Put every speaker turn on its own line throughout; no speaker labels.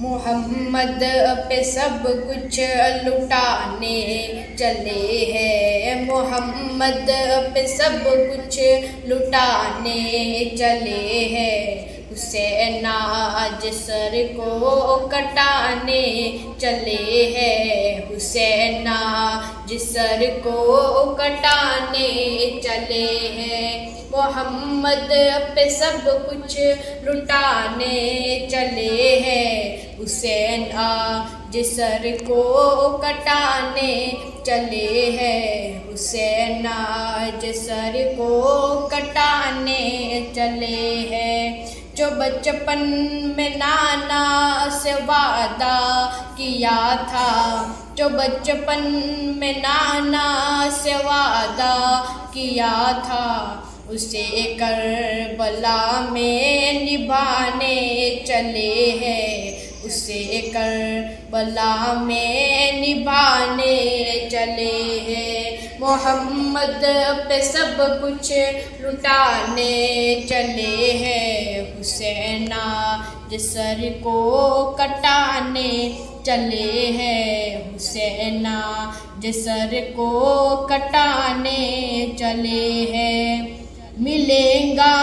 محمد پہ سب کچھ لٹانے چلے ہیں، محمد پہ سب کچھ لٹانے چلے ہیں، حسین آج سر کو کٹانے چلے ہیں، حسین آج سر کو کٹانے چلے ہیں، محمد پہ سب کچھ لٹانے چلے ہیں، حسین آج سر کو کٹانے چلے ہیں، حسین آج سر کو کٹانے چلے ہیں، جو بچپن میں نانا سے وعدہ کیا تھا، جو بچپن میں نانا سے وعدہ کیا تھا، اسے کربلا میں نبھانے چلے ہیں، اسے کربلا میں نبھانے چلے ہیں، محمد پہ سب کچھ لٹانے چلے ہیں، حسین آج سر کو کٹانے چلے ہیں، حسین آج سر کو کٹانے چلے ہیں، ملے گا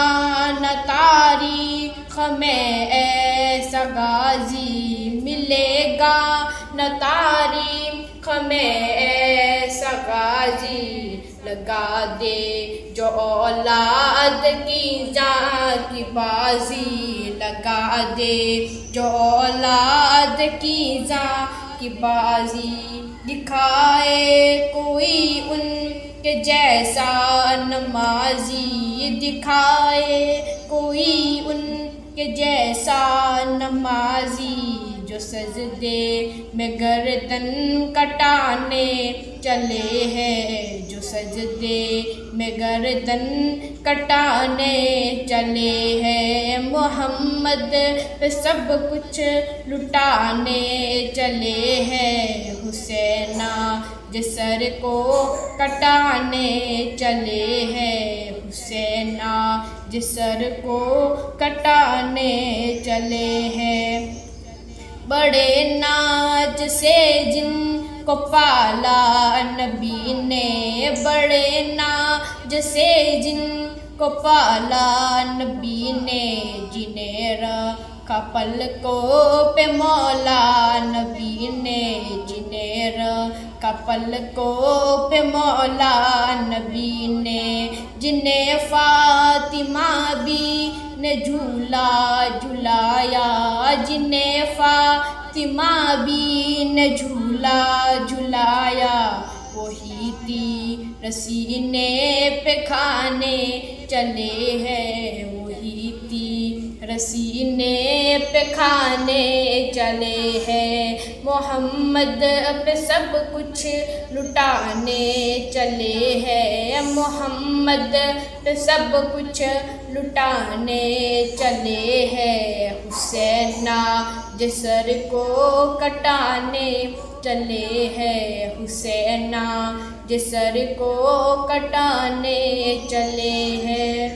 نہ تاریخ میں ایسا غازی، ملے گا نہ تاریخ میں ایسا غازی، لگا دے جو اولاد کی جان کی بازی، لگا دے جو اولاد کی جان کی بازی، دکھائے کوئی ان کے جیسا نمازی، دکھائے کوئی ان کے جیسا نمازی، جو سجدے میں گردن کٹانے چلے ہیں، جو سجدے میں گردن کٹانے چلے ہیں، محمد پہ سب کچھ لٹانے چلے ہیں، حسین آج سر کو کٹانے چلے ہیں، حسین آج سر کو کٹانے چلے ہیں، بڑے ناز سے جن کو پالا نبی نے، بڑے ناز سے جن کو پالا نبی نے، جنہیں رکھا پلکوں پہ مولا نبی نے، جنہیں رکھا پلکوں پہ مولا نبی نے، جنہیں فاطمہ بھی نے جھولا جھلایا، جنہیں فاطمہ بھی نے جھولا جھلایا، وہی تیر سینے پہ کھانے چلے ہیں، وہی تیر سینے پہ کھانے چلے ہیں، محمد پہ سب کچھ لٹانے چلے ہیں، محمد پہ سب کچھ لٹانے چلے ہیں، حسین آج سر کو کٹانے چلے ہیں، حسین آج سر کو کٹانے چلے ہیں۔